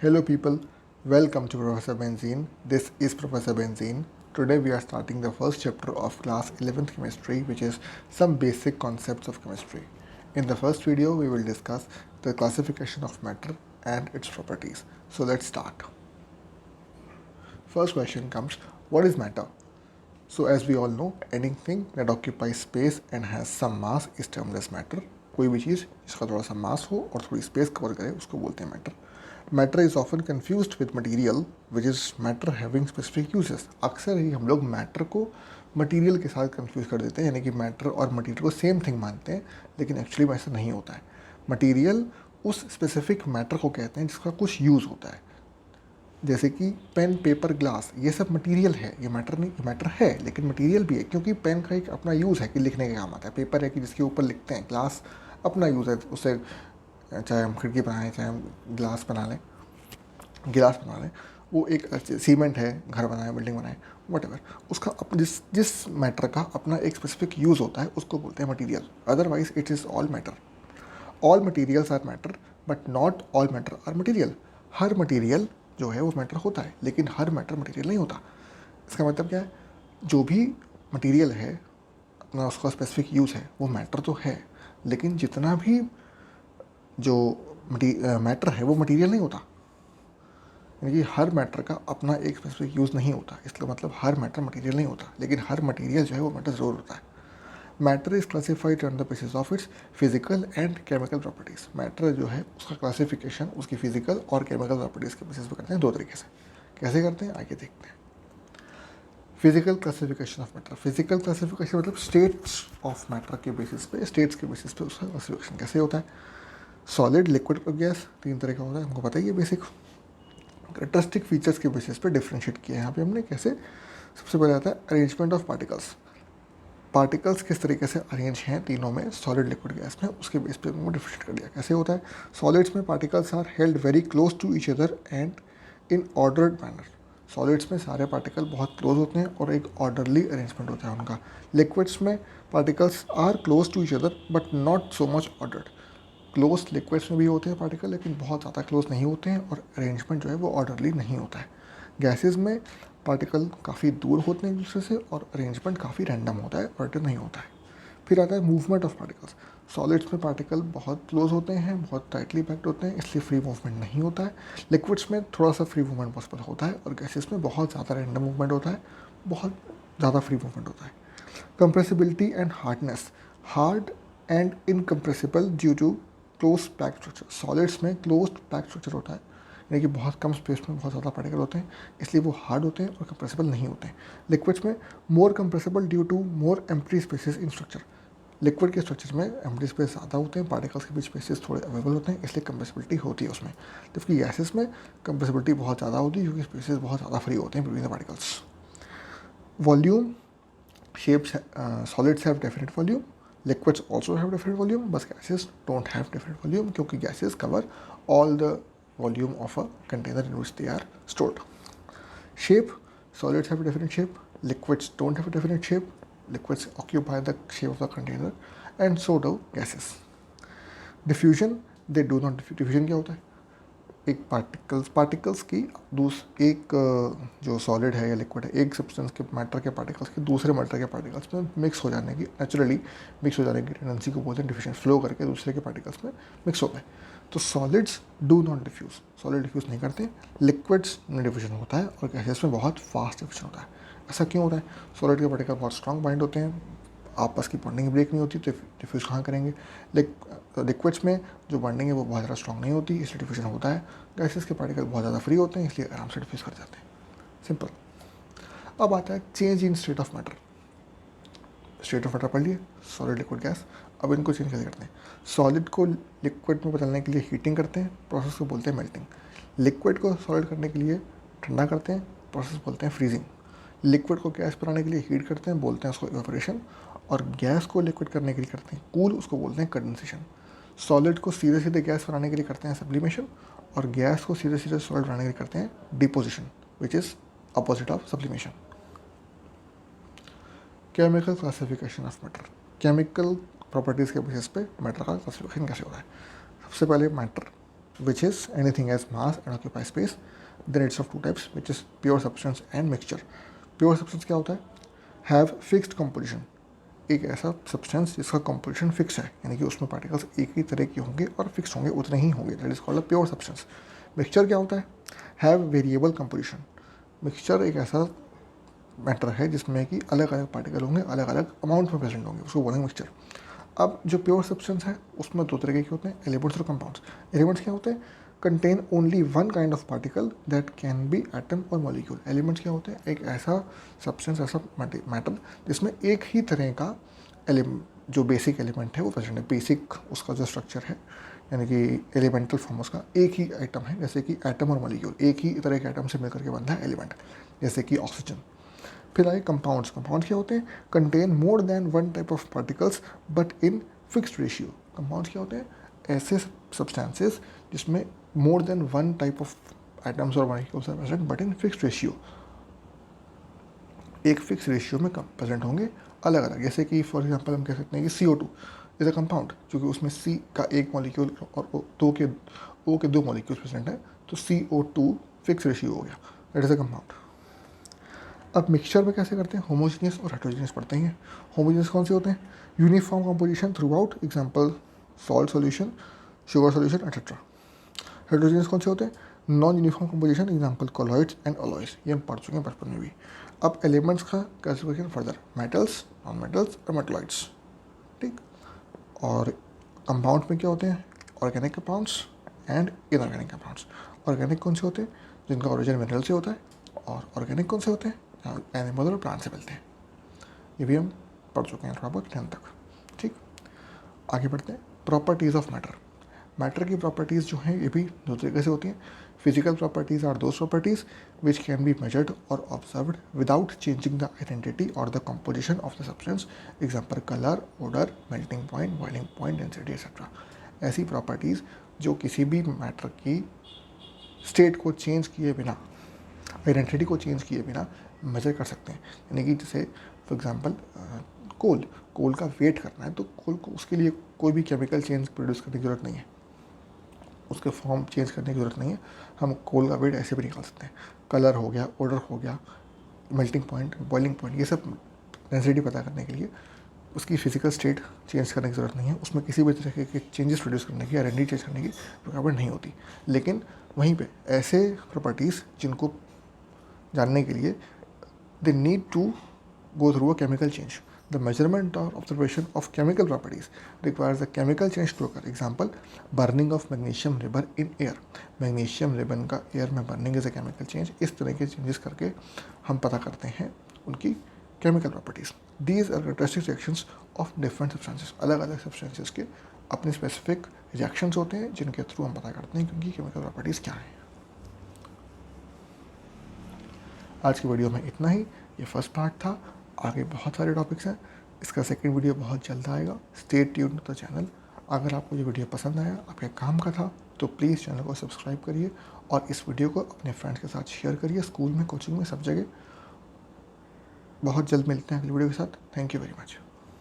Hello, people. Welcome to Professor Benzene. This is Professor Benzene. Today, we are starting the first chapter of class 11th chemistry, which is some basic concepts of chemistry. In the first video, we will discuss the classification of matter and its properties. So, let's start. First question comes, what is matter? So, as we all know, anything that occupies space and has some mass is termed as matter. कोई भी चीज़ जिसका थोड़ा सा मास हो और थोड़ी space cover करे उसको बोलते हैं matter. Matter is often confused with material which is matter having specific uses. अक्सर ही हम लोग मैटर को मटेरियल के साथ कंफ्यूज कर देते हैं, यानी कि मैटर और मटेरियल को सेम थिंग मानते हैं, लेकिन एक्चुअली वैसा नहीं होता है. मटेरियल उस स्पेसिफिक मैटर को कहते हैं जिसका कुछ यूज़ होता है. जैसे कि पेन, पेपर, ग्लास, ये सब मटेरियल है, ये मैटर नहीं, ये मैटर है लेकिन मटेरियल भी है, क्योंकि पेन का एक अपना यूज़ है कि लिखने के काम आता है. पेपर है कि जिसके ऊपर लिखते हैं. ग्लास अपना यूज़ है, उससे चाहे हम खिड़की बनाएं, चाहे हम गिलास बना लें, वो एक सीमेंट है, घर बनाए, बिल्डिंग बनाए, वट उसका जिस मैटर का अपना एक स्पेसिफिक यूज़ होता है उसको बोलते हैं material. Otherwise it is all matter. All materials are matter but not all matter are material. हर मटीरियल जो है वो मैटर होता है, लेकिन हर मैटर मटीरियल नहीं होता. इसका मतलब क्या है? जो भी मटीरियल है अपना उसका स्पेसिफिक यूज़ है, वो मैटर तो है, लेकिन जितना भी जो मैटर है वो मटेरियल नहीं होता. यानी कि हर मैटर का अपना एक स्पेसिफिक यूज़ नहीं होता. इसका मतलब हर मैटर मटेरियल नहीं होता, लेकिन हर मटेरियल जो है वो मैटर ज़रूर होता है. Matter is classified on the basis of its physical and chemical properties. Matter जो है उसका क्लासिफिकेशन उसकी फिजिकल और केमिकल प्रॉपर्टीज़ के बेसिस पे करते हैं दो तरीके से. कैसे करते हैं आगे देखते हैं. Physical classification of matter. Physical classification मतलब स्टेट्स ऑफ मैटर के बेसिस पे, स्टेट्स के बेसिस पे उसका क्लासिफिकेशन कैसे होता है. सॉलिड, लिक्विड और गैस, तीन तरह का होता है, हमको पता ही है बेसिक. कैरेक्टरिस्टिक फीचर्स के बेसिस पे डिफ्रेंशिएट किया है यहाँ पे हमने. कैसे? सबसे पहले आता है अरेंजमेंट ऑफ पार्टिकल्स. पार्टिकल्स किस तरीके से अरेंज हैं तीनों में, सॉलिड, लिक्विड, गैस में, उसके बेस पे हमको डिफ्रेंशिएट कर दिया. कैसे होता है? सॉलिड्स में particles are held very close to each other and in ordered manner. Solids में सारे पार्टिकल बहुत क्लोज होते हैं और एक ऑर्डरली अरेंजमेंट होता है उनका. लिक्विड्स में particles are close to each other but not so much ordered. Close liquids में भी होते हैं पार्टिकल, लेकिन बहुत ज़्यादा क्लोज नहीं होते हैं और अरेंजमेंट जो है वो ऑर्डरली नहीं होता है. गैसेस में पार्टिकल काफ़ी दूर होते हैं एक दूसरे से और अरेंजमेंट काफ़ी रैंडम होता है, ऑर्डर नहीं होता है. फिर आता है मूवमेंट ऑफ पार्टिकल्स. सॉलिड्स में पार्टिकल बहुत क्लोज होते हैं, बहुत टाइटली पैक्ड होते हैं, इसलिए फ्री मूवमेंट नहीं होता है. लिक्विड्स में थोड़ा सा फ्री मूवमेंट पॉसिबल होता है और गैसेस में बहुत ज़्यादा रैंडम मूवमेंट होता है, बहुत ज़्यादा फ्री मूवमेंट होता है. Compressibility and hardness. Hard and incompressible due to close pack structure. Solids में क्लोज पैक स्ट्रक्चर होता है, यानी कि बहुत कम स्पेस में बहुत ज़्यादा पार्टिकल होते हैं, इसलिए वो हार्ड होते हैं और कंप्रेसिबल नहीं होते हैं. लिक्विड्स में more compressible due to more empty spaces in structure. Liquid के स्ट्रक्चर में एम्प्टी स्पेस ज़्यादा होते हैं, पार्टिकल्स के बीच स्पेसेस थोड़े अवेलेबल होते हैं, इसलिए कंप्रेसिबिलिटी होती है उसमें. जबकि गैसेस में कंप्रेसिबिलिटी बहुत ज़्यादा होती है क्योंकि स्पेसेस बहुत ज़्यादा फ्री होते हैं between the particles. Volume, shapes, solids have different volume, liquids also have different volume, but gases don't have different volume क्योंकि gases cover all the volume of a container in which they are stored. Shape, solids have a different shape, liquids don't have a different shape, liquids occupy the shape of the container and so do gases. Diffusion, they do not diffuse. Diffusion क्या होता है? एक particles की एक जो solid है या liquid है, एक सब्सटेंस के मैटर के पार्टिकल्स के दूसरे मैटर के पार्टिकल्स में मिक्स हो जाने की, नेचुरली मिक्स हो जाने की टेंडेंसी को बोलते हैं डिफ्यूजन. फ्लो करके दूसरे के पार्टिकल्स में मिक्स हो गए. तो solids do not diffuse, solid diffuse नहीं करते. लिक्विड्स में डिफ्यूजन होता है और गैसेस में बहुत फास्ट डिफ्यूजन होता है. ऐसा क्यों होता है? सॉलिड के पार्टिकल बहुत स्ट्रॉन्ग बाइंड होते हैं, आपस की बॉन्डिंग ब्रेक नहीं होती, तो डिफ्यूज़ कहाँ करेंगे. लिक्विड्स में जो बॉन्डिंग है वो बहुत ज़्यादा स्ट्रॉन्ग नहीं होती, इसलिए डिफ्यूजन होता है. गैसेस के पार्टिकल बहुत ज़्यादा फ्री होते हैं, इसलिए आराम से डिफ्यूज़ कर जाते हैं. सिंपल. अब आता है change in state of matter. State of matter पढ़ लिए, सॉलिड, लिक्विड, गैस. अब इनको चेंज कैसे करते हैं? सॉलिड को लिक्विड में बदलने के लिए हीटिंग करते हैं, प्रोसेस को बोलते हैं मेल्टिंग. लिक्विड को सॉलिड करने के लिए ठंडा करते हैं, प्रोसेस बोलते हैं फ्रीजिंग. लिक्विड को गैस बनाने के लिए हीट करते हैं, बोलते हैं उसको इवेपोरेशन. और गैस को लिक्विड करने के लिए करते हैं कूल, उसको बोलते हैं कंडेंसेशन. सॉलिड को सीधे सीधे गैस बनाने के लिए करते हैं सब्लिमेशन, और गैस को सीधे सीधे सॉलिड बनाने के लिए करते हैं deposition, which is opposite of sublimation. Chemical classification of matter. Chemical properties के बेसिस पे मैटर का क्लासिफिकेशन कैसे होता है? सबसे पहले matter which is anything has mass and occupy space. Then it's of two types, which is pure substance and mixture. Pure substance क्या होता है? Have fixed composition. एक ऐसा सब्सटेंस जिसका कंपोजिशन फिक्स है, यानी कि उसमें पार्टिकल्स एक ही तरह के होंगे और फिक्स होंगे, उतने ही होंगे, that is called a pure substance. Mixture क्या होता है? Have variable composition. मिक्सचर एक ऐसा मैटर है जिसमें कि अलग अलग पार्टिकल होंगे, अलग अलग अमाउंट में प्रेजेंट होंगे, उसको बोलेंगे मिक्सचर. अब जो प्योर सब्सटेंस है उसमें दो तरीके के होते हैं, एलिमेंट्स और कंपाउंड्स. एलिमेंट्स क्या होते हैं? Contain only one kind of particle that can be atom और मॉलिक्यूल. एलिमेंट्स क्या होते हैं? एक ऐसा सब्सटेंस, ऐसा मैटर जिसमें एक ही तरह का जो बेसिक एलिमेंट है वो प्रेजेंट है. बेसिक उसका जो स्ट्रक्चर है, यानी कि एलिमेंटल फॉर्म उसका एक ही आइटम है, जैसे कि एटम और मॉलिक्यूल एक ही तरह के एटम से मिलकर के बनता है एलिमेंट, जैसे कि ऑक्सीजन. फिर आए कंपाउंड्स. कंपाउंड्स क्या होते हैं? Contain more than one type of particles but in fixed ratio. Compounds क्या होते हैं? ऐसे सब्सटेंसेस जिसमें more than one type of atoms और molecules are present but in fixed ratio. एक फिक्स रेशियो में प्रेजेंट होंगे अलग अलग. जैसे कि फॉर एग्जांपल हम कह सकते हैं कि CO2 इज अ कंपाउंड, क्योंकि उसमें C का एक मॉलिक्यूल और O के दो मॉलिक्यूल्स प्रेजेंट है, तो CO2 फिक्स रेशियो हो गया, दैट इज अ कंपाउंड. अब मिक्सचर में कैसे करते हैं? होमोजीनियस और हेट्रोजीनियस पढ़ते हैं. होमोजीनियस कौन से होते हैं? Uniform composition through out, example salt solution, sugar solution etcetera. Heterogeneous कौन से होते हैं? Non uniform composition, example colloids and alloys. ये हम पढ़ चुके हैं बचपन में भी. अब एलिमेंट्स का classification further, metals, non metals और मेटलॉइड्स. ठीक. और कंपाउंड में क्या होते हैं? Organic compounds and inorganic compounds. Organic कौन से होते हैं? जिनका ओरिजिन मिनरल से होता है. और ऑर्गेनिक कौन से होते हैं? एनिमल और प्लांट से मिलते हैं. ये भी हम पढ़ चुके हैं थोड़ा बहुत 10 तक. ठीक. आगे बढ़ते हैं. Properties of matter. मैटर की प्रॉपर्टीज़ जो हैं ये भी दो तरीके से होती हैं. Physical properties are those properties which can be measured और observed without changing the identity और the composition of the substance, example colour, odour, melting point, boiling point, density etcetera. ऐसी प्रॉपर्टीज़ जो किसी भी मैटर की स्टेट को change किए बिना, आइडेंटिटी को चेंज किए बिना मेजर कर सकते हैं. यानी कि जैसे फॉर एग्जांपल कोल का वेट करना है, तो कोल को उसके लिए कोई भी केमिकल चेंज प्रोड्यूस करने की ज़रूरत नहीं है, उसके फॉर्म चेंज करने की ज़रूरत नहीं है. हम कोल का वेट ऐसे भी निकाल सकते हैं. कलर हो गया, ऑर्डर हो गया, मेल्टिंग पॉइंट, बॉइलिंग पॉइंट, ये सब डेंसिटी पता करने के लिए उसकी फिजिकल स्टेट चेंज करने की ज़रूरत नहीं है. उसमें किसी भी तरह के चेंजेस प्रोड्यूस करने की, आइडेंटिटी चेंज करने की रिक्वायरमेंट नहीं होती. लेकिन वहीं पे ऐसे प्रॉपर्टीज़ जिनको जानने के लिए they need to go through a chemical change. The measurement or observation of chemical properties requires a chemical change to occur. Example, burning of magnesium ribbon in air. Magnesium ribbon का air में burning is a chemical change. इस तरह के changes करके हम पता करते हैं उनकी chemical properties. These are characteristic reactions of different substances. अलग अलग substances के अपने specific reactions होते हैं जिनके थ्रू हम पता करते हैं कि उनकी chemical properties क्या हैं. आज की वीडियो में इतना ही. ये फर्स्ट पार्ट था. आगे बहुत सारे टॉपिक्स हैं. इसका सेकंड वीडियो बहुत जल्द आएगा. Stay tuned to the channel. अगर आपको ये वीडियो पसंद आया, आपके काम का था, तो प्लीज़ चैनल को सब्सक्राइब करिए और इस वीडियो को अपने फ्रेंड्स के साथ शेयर करिए, स्कूल में, कोचिंग में, सब जगह. बहुत जल्द मिलते हैं अगली वीडियो के साथ. Thank you very much.